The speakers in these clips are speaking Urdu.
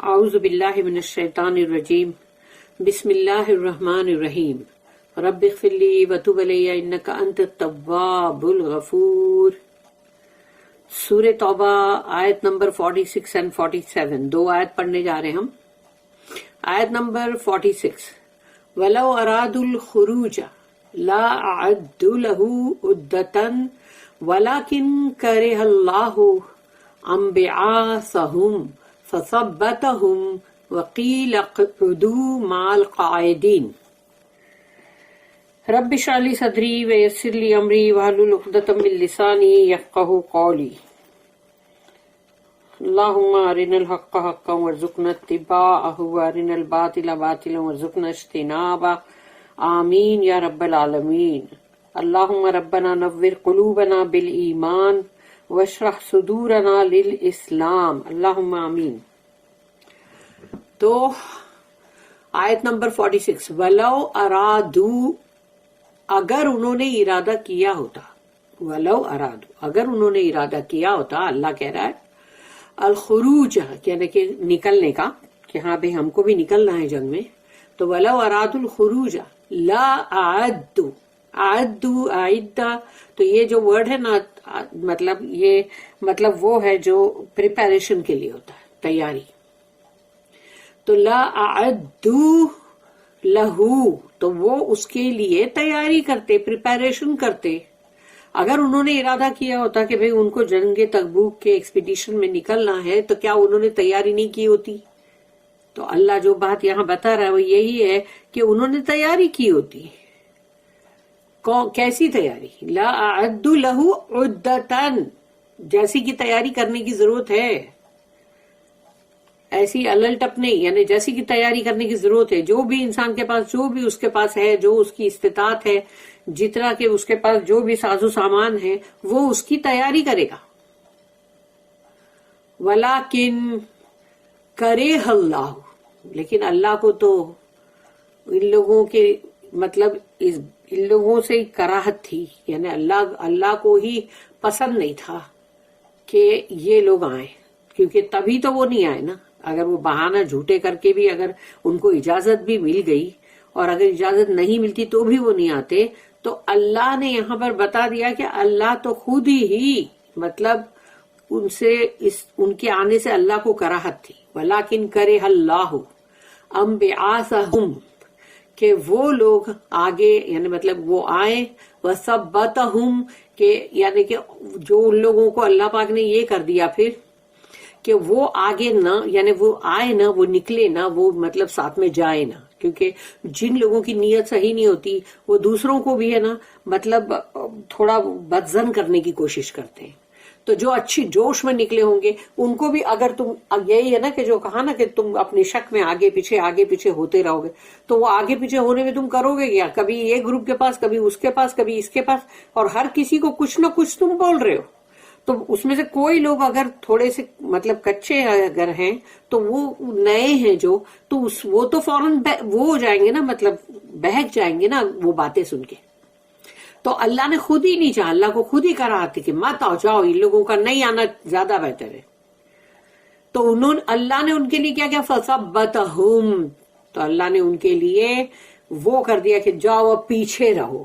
اعوذ باللہ من الشیطان الرجیم بسم اللہ الرحمن الرحیم رب اغفر لی وتب علی انک انت التواب الغفور۔ سورہ توبہ آیت نمبر 46 and 47 دو آیت پڑھنے جا رہے ہیں ہم۔ آیت نمبر 46 وَلَوْ أَرَادُوا الْخُرُوجَ لَا أَعَدُّوا لَهُ عُدَّةً وَلَكِنْ كَرِهَ اللَّهُ أَنْبِعَاثَهُمْ فَثَبَّتَهُمْ وَقِيلَ اقْعُدُوا مَعَ الْقَاعِدِينَ۔ رب اشرح لي صدري ويسر لي أمري واحلل عقدة من لساني يفقهوا قولي۔ اللهم أرنا الحق حقا وارزقنا اتباعه وأرنا الباطل باطلا وارزقنا اجتنابه آمين يا رب العالمين۔ اللهم ربنا نور قلوبنا بالإيمان واشرح صدورنا للاسلام اللہم آمین۔ تو آیت نمبر 46 وَلَوْ أَرَادُوا اگر انہوں نے ارادہ کیا ہوتا، وَلَوْ أَرَادُوا اگر انہوں نے ارادہ کیا ہوتا، اللہ کہہ رہا ہے الخروج یعنی کہ نکلنے کا، کہ ہاں بھئی ہم کو بھی نکلنا ہے جنگ میں، تو وَلَوْ أَرَادُوا الْخُرُوجَ لَا أَعَدُّوا اعدہ، تو یہ جو ورڈ ہے نا، مطلب یہ مطلب وہ ہے جو پریپریشن کے لیے ہوتا ہے، تیاری۔ تو لا اعدوا لہو، تو وہ اس کے لیے تیاری کرتے، پریپریشن کرتے۔ اگر انہوں نے ارادہ کیا ہوتا کہ بھئی ان کو جنگ تبوک کے ایکسپیڈیشن میں نکلنا ہے، تو کیا انہوں نے تیاری نہیں کی ہوتی؟ تو اللہ جو بات یہاں بتا رہا ہے وہ یہی ہے کہ انہوں نے تیاری کی ہوتی۔ کیسی تیاری؟ لا اعدوا لہو عدتاً، جیسی کی تیاری کرنے کی ضرورت ہے، ایسی الل ٹپ نہیں، یعنی جیسی کی تیاری کرنے کی ضرورت ہے۔ جو بھی انسان کے پاس، جو بھی اس کے پاس ہے، جو اس کی استطاعت ہے، جتنا کہ اس کے پاس جو بھی ساز و سامان ہے، وہ اس کی تیاری کرے گا۔ وَلَكِنْ كَرِهَ اللَّهُ، لیکن اللہ کو تو ان لوگوں کے مطلب ان لوگوں سے کراہت تھی، یعنی اللہ کو ہی پسند نہیں تھا کہ یہ لوگ آئیں، کیونکہ تبھی تو وہ نہیں آئے نا۔ اگر وہ بہانہ جھوٹے کر کے بھی اگر ان کو اجازت بھی مل گئی، اور اگر اجازت نہیں ملتی تو بھی وہ نہیں آتے، تو اللہ نے یہاں پر بتا دیا کہ اللہ تو خود ہی مطلب ان کے آنے سے اللہ کو کراہت تھی۔ وَلَكِنْ كَرِهَ اللَّهُ أَنْبِعَاثَهُمْ، کہ وہ لوگ آگے یعنی مطلب وہ آئے، وَثَبَّتَهُمْ، کہ یعنی کہ جو ان لوگوں کو اللہ پاک نے یہ کر دیا پھر کہ وہ آگے نہ، یعنی وہ آئے نہ، وہ نکلے نہ، وہ مطلب ساتھ میں جائے نہ، کیونکہ جن لوگوں کی نیت صحیح نہیں ہوتی وہ دوسروں کو بھی ہے نا مطلب تھوڑا بدظن کرنے کی کوشش کرتے ہیں۔ تو جو اچھی جوش میں نکلے ہوں گے ان کو بھی، اگر تم یہی ہے نا کہ جو کہا نا کہ تم اپنی شک میں آگے پیچھے ہوتے رہو گے، تو وہ آگے پیچھے ہونے میں تم کرو گے کیا؟ کبھی یہ گروپ کے پاس، کبھی اس کے پاس، کبھی اس کے پاس، اور ہر کسی کو کچھ نہ کچھ تم بول رہے ہو۔ تو اس میں سے کوئی لوگ اگر تھوڑے سے مطلب کچے اگر ہیں تو وہ نئے ہیں جو، تو وہ تو فوراً وہ ہو جائیں گے نا، مطلب بہک جائیں گے نا وہ باتیں سن کے۔ تو اللہ نے خود ہی نہیں چاہا، اللہ کو خود ہی کہا تھی کہ مت آؤ، جاؤ، ان لوگوں کا نہیں آنا زیادہ بہتر ہے۔ تو اللہ نے ان کے لیے کیا کیا؟ فَثَبَّتَهُمْ، تو اللہ نے ان کے لیے وہ کر دیا کہ جاؤ اب پیچھے رہو۔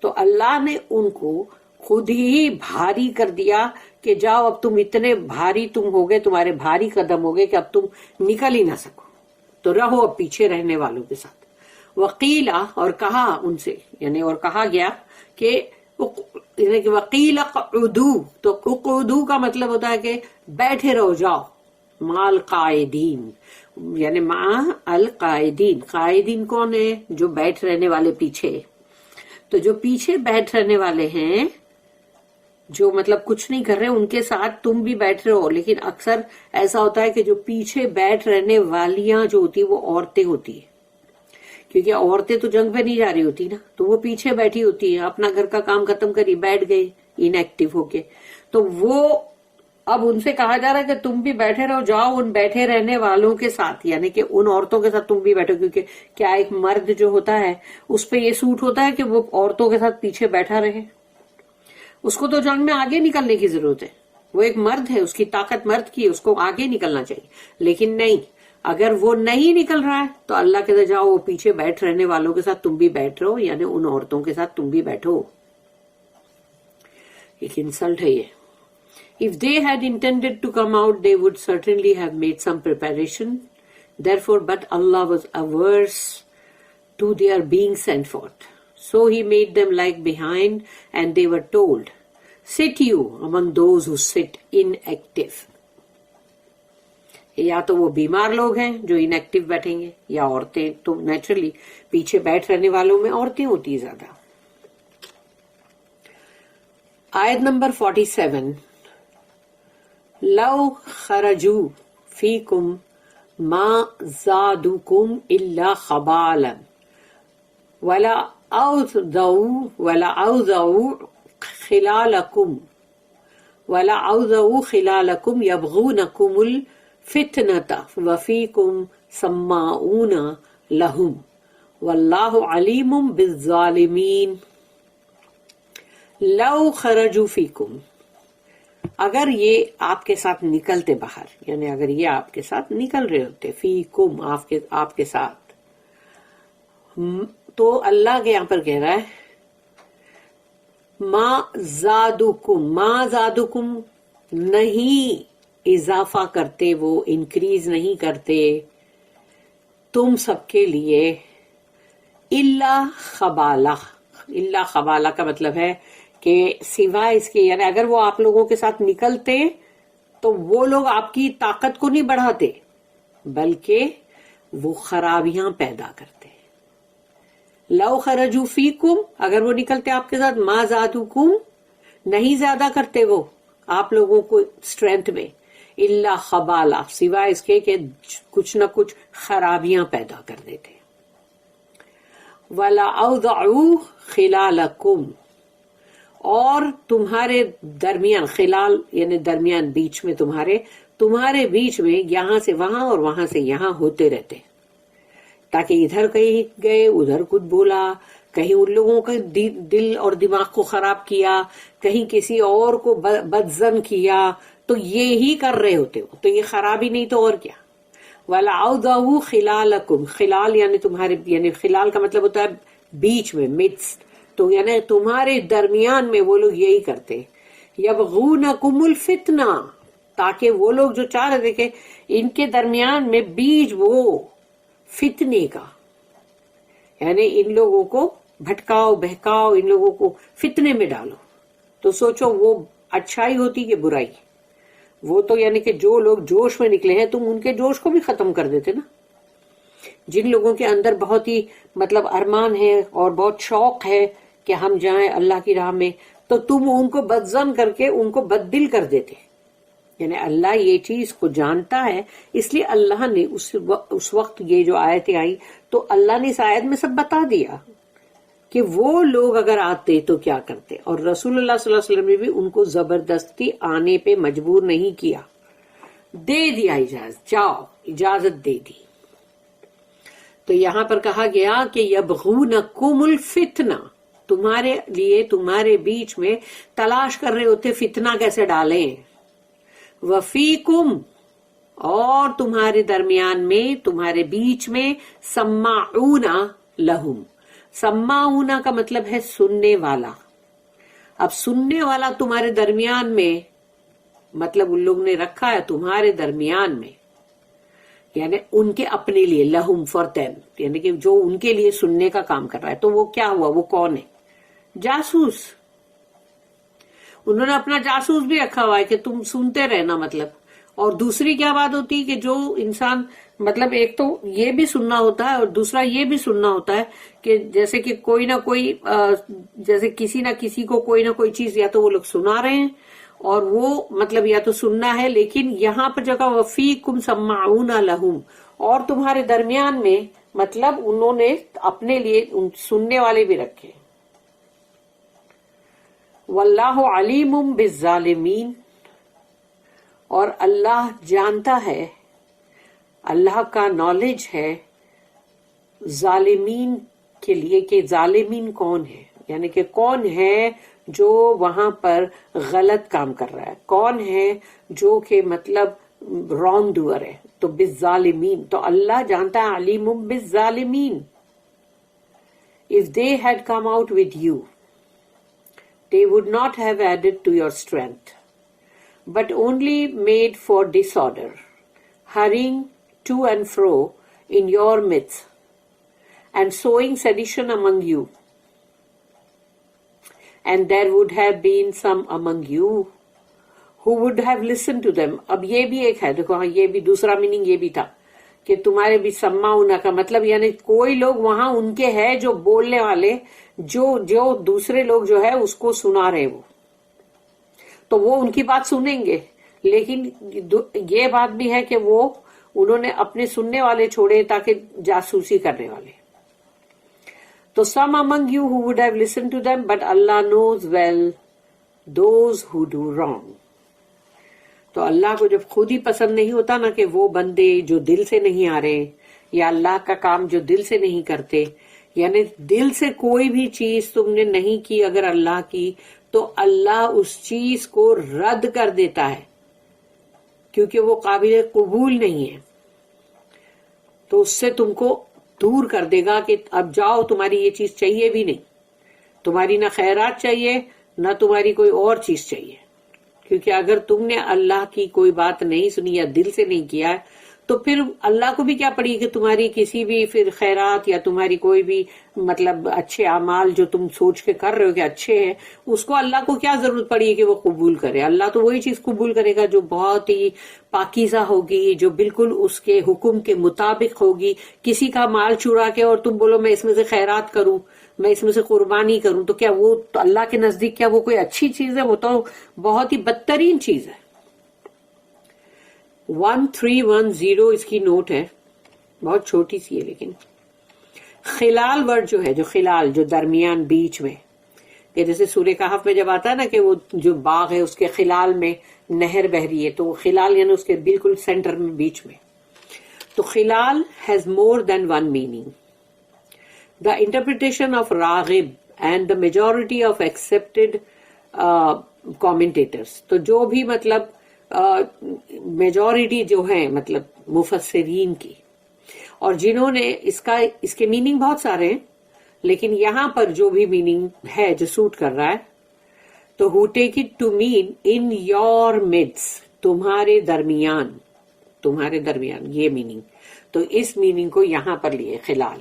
تو اللہ نے ان کو خود ہی بھاری کر دیا کہ جاؤ اب تم اتنے بھاری تم ہو گئے، تمہارے بھاری قدم ہو گئے کہ اب تم نکل ہی نہ سکو، تو رہو اب پیچھے رہنے والوں کے ساتھ۔ وقیلا، اور کہا ان سے، یعنی اور کہا گیا کہ وقیل اقعدوا، تو اقعدوا کا مطلب ہوتا ہے کہ بیٹھے رہو، جاؤ، مع القاعدین، یعنی مع القاعدین۔ قاعدین کون ہے؟ جو بیٹھ رہنے والے پیچھے۔ تو جو پیچھے بیٹھ رہنے والے ہیں، جو مطلب کچھ نہیں کر رہے، ان کے ساتھ تم بھی بیٹھ رہے ہو۔ لیکن اکثر ایسا ہوتا ہے کہ جو پیچھے بیٹھ رہنے والیاں جو ہوتی وہ عورتیں ہوتی ہیں، کیونکہ عورتیں تو جنگ پہ نہیں جا رہی ہوتی نا، تو وہ پیچھے بیٹھی ہوتی ہیں، اپنا گھر کا کام ختم کری بیٹھ گئی ان ایکٹیو ہو کے۔ تو وہ اب ان سے کہا جا رہا ہے کہ تم بھی بیٹھے رہو، جاؤ ان بیٹھے رہنے والوں کے ساتھ، یعنی کہ ان عورتوں کے ساتھ تم بھی بیٹھو، کیونکہ کیا ایک مرد جو ہوتا ہے اس پہ یہ سوٹ ہوتا ہے کہ وہ عورتوں کے ساتھ پیچھے بیٹھا رہے، اس کو تو جنگ میں آگے نکلنے کی ضرورت ہے، وہ ایک مرد ہے، اس کی طاقت مرد کی، اس کو آگے نکلنا چاہیے۔ لیکن نہیں، اگر وہ نہیں نکل رہا ہے تو اللہ کہتا جاؤ وہ پیچھے بیٹھ رہنے والوں کے ساتھ تم بھی بیٹھ رہو، یعنی ان عورتوں کے ساتھ تم بھی بیٹھو. ایک انسلٹ ہے یہ. If they had intended to come out, they would certainly have made some preparation. Therefore, but Allah was averse to their being sent forth. So He made them lag behind, and they were told, "Sit you among those who sit inactive." یا تو وہ بیمار لوگ ہیں جو انیکٹیو بیٹھیں گے، یا عورتیں، تو نیچرلی پیچھے بیٹھ رہنے والوں میں عورتیں ہوتی زیادہ. آیت نمبر 47. لو خرجوا فیکم ما زادوکم الا خبالا ولا اوذوا خلالکم یبغونکم الفتنة وفیکم سماعون لہم واللہ علیم بالظالمین. لو خرجوا فیکم، اگر یہ آپ کے ساتھ نکلتے باہر، یعنی اگر یہ آپ کے ساتھ نکل رہے ہوتے، فیکم آپ کے ساتھ، تو اللہ کے یہاں پر کہہ رہا ہے ما زادوکم نہیں اضافہ کرتے، وہ انکریز نہیں کرتے تم سب کے لیے، الا خبالہ کا مطلب ہے کہ سوائے اس کے، یعنی اگر وہ آپ لوگوں کے ساتھ نکلتے تو وہ لوگ آپ کی طاقت کو نہیں بڑھاتے بلکہ وہ خرابیاں پیدا کرتے. لو خرجوا فیکم، اگر وہ نکلتے آپ کے ساتھ، ما زادوکم نہیں زیادہ کرتے وہ آپ لوگوں کو اسٹرینتھ میں، الا خبالہ سوائے اس کے کہ کچھ نہ کچھ خرابیاں پیدا کر دیتے. ولا اوضعوا خلالکم، اور تمہارے درمیان، خلال یعنی درمیان، بیچ میں، تمہارے بیچ میں یہاں سے وہاں اور وہاں سے یہاں ہوتے رہتے، تاکہ ادھر کہیں گئے ادھر کچھ بولا، کہیں ان لوگوں کا دل اور دماغ کو خراب کیا، کہیں کسی اور کو بدظن کیا، تو یہی کر رہے ہوتے ہو، تو یہ خرابی نہیں تو اور کیا. وَلَا أَوْضَعُوا خِلَالَكُمْ، خلال یعنی تمہارے، یعنی خلال کا مطلب ہوتا ہے بیچ میں، midst، تو یعنی تمہارے درمیان میں وہ لوگ یہی کرتے. یبغونکم الفتنہ، تاکہ وہ لوگ جو چاہ رہے تھے کہ ان کے درمیان میں بیج وہ فتنے کا، یعنی ان لوگوں کو بھٹکاؤ بہکاؤ، ان لوگوں کو فتنے میں ڈالو. تو سوچو وہ اچھائی ہوتی کہ برائی؟ وہ تو یعنی کہ جو لوگ جوش میں نکلے ہیں تم ان کے جوش کو بھی ختم کر دیتے نا. جن لوگوں کے اندر بہت ہی مطلب ارمان ہے اور بہت شوق ہے کہ ہم جائیں اللہ کی راہ میں، تو تم ان کو بدظن کر کے ان کو بد دل کر دیتے. یعنی اللہ یہ چیز کو جانتا ہے، اس لیے اللہ نے اس وقت یہ جو آیتیں آئی تو اللہ نے اس آیت میں سب بتا دیا کہ وہ لوگ اگر آتے تو کیا کرتے. اور رسول اللہ صلی اللہ علیہ وسلم نے بھی ان کو زبردستی آنے پہ مجبور نہیں کیا، دے دیا اجازت، جاؤ، اجازت دے دی. تو یہاں پر کہا گیا کہ یبغونکم الفتنہ، تمہارے لیے تمہارے بیچ میں تلاش کر رہے ہوتے فتنہ کیسے ڈالیں. وفیکم، اور تمہارے درمیان میں، تمہارے بیچ میں، سماعون لہم. سماعون کا مطلب ہے سننے والا. اب سننے والا تمہارے درمیان میں، مطلب ان لوگ نے رکھا ہے تمہارے درمیان میں، یعنی ان کے اپنے لیے، لہم فار دیم، یعنی کہ جو ان کے لیے سننے کا کام کر رہا ہے. تو وہ کیا ہوا؟ وہ کون ہے؟ جاسوس. انہوں نے اپنا جاسوس بھی رکھا ہوا ہے کہ تم سنتے رہنا مطلب. اور دوسری کیا بات ہوتی ہے کہ جو انسان مطلب ایک تو یہ بھی سننا ہوتا ہے اور دوسرا یہ بھی سننا ہوتا ہے کہ جیسے کہ کوئی نہ کوئی، جیسے کسی نہ کسی کو کوئی نہ کوئی چیز یا تو وہ لوگ سنا رہے ہیں اور وہ مطلب یا تو سننا ہے، لیکن یہاں پر جگہ وفیکم سماعون لہم، اور تمہارے درمیان میں مطلب انہوں نے اپنے لیے سننے والے بھی رکھے. واللہ علیم بالظالمین، اور اللہ جانتا ہے، اللہ کا نالج ہے ظالمین کے لیے کہ ظالمین کون ہے، یعنی کہ کون ہے جو وہاں پر غلط کام کر رہا ہے، کون ہے جو کہ مطلب رانگ ڈوئر ہے. تو بالظالمین، تو اللہ جانتا ہے علیم بالظالمین. If they had come out with you, they would not have added to your strength, but only made for disorder, hurrying to and fro in your midst, and sowing sedition among you. And there would have been some among you who would have listened to them. اب یہ بھی ایک ہے، دیکھو ہاں یہ بھی دوسرا میننگ یہ بھی تھا کہ تمہارے بھی سماؤنا کا مطلب یعنی کوئی لوگ وہاں ان کے ہے جو بولنے والے، جو دوسرے لوگ جو ہے اس کو سنا رہے، وہ تو وہ ان کی بات سنیں گے، لیکن یہ بات بھی ہے کہ وہ انہوں نے اپنے سننے والے چھوڑے تاکہ جاسوسی کرنے والے. تو some among you who would have listened to them, but Allah knows well those who do wrong. تو اللہ کو جب خود ہی پسند نہیں ہوتا نا کہ وہ بندے جو دل سے نہیں آ رہے یا اللہ کا کام جو دل سے نہیں کرتے، یعنی دل سے کوئی بھی چیز تم نے نہیں کی اگر اللہ کی، تو اللہ اس چیز کو رد کر دیتا ہے کیونکہ وہ قابل قبول نہیں ہے. تو اس سے تم کو دور کر دے گا کہ اب جاؤ، تمہاری یہ چیز چاہیے بھی نہیں، تمہاری نہ خیرات چاہیے نہ تمہاری کوئی اور چیز چاہیے. کیونکہ اگر تم نے اللہ کی کوئی بات نہیں سنی یا دل سے نہیں کیا ہے تو پھر اللہ کو بھی کیا پڑی کہ تمہاری کسی بھی پھر خیرات یا تمہاری کوئی بھی مطلب اچھے اعمال جو تم سوچ کے کر رہے ہو کہ اچھے ہیں، اس کو اللہ کو کیا ضرورت پڑی ہے کہ وہ قبول کرے. اللہ تو وہی چیز قبول کرے گا جو بہت ہی پاکیزہ ہوگی، جو بالکل اس کے حکم کے مطابق ہوگی. کسی کا مال چرا کے اور تم بولو میں اس میں سے خیرات کروں، میں اس میں سے قربانی کروں، تو کیا وہ تو اللہ کے نزدیک کیا وہ کوئی اچھی چیز ہے؟ وہ تو بہت ہی بدترین چیز ہے. 1310 اس کی نوٹ ہے، بہت چھوٹی سی ہے لیکن خلال ورڈ جو ہے، جو خلال جو درمیان بیچ میں، کہ جیسے سورہ کہف میں جب آتا ہے نا کہ وہ جو باغ ہے اس کے خلال میں نہر بہ رہی ہے، تو وہ خلال یعنی اس کے بالکل سینٹر میں بیچ میں. تو خلال has more than one meaning. The interpretation of Raghib and the majority of accepted commentators، تو جو بھی مطلب میجورٹی جو ہے مطلب مفسرین کی، اور جنہوں نے اس کے میننگ بہت سارے ہیں، لیکن یہاں پر جو بھی میننگ ہے جو سوٹ کر رہا ہے، تو who take it to mean in your midst، تمہارے درمیان یہ میننگ، تو اس میننگ کو یہاں پر لیے خلال.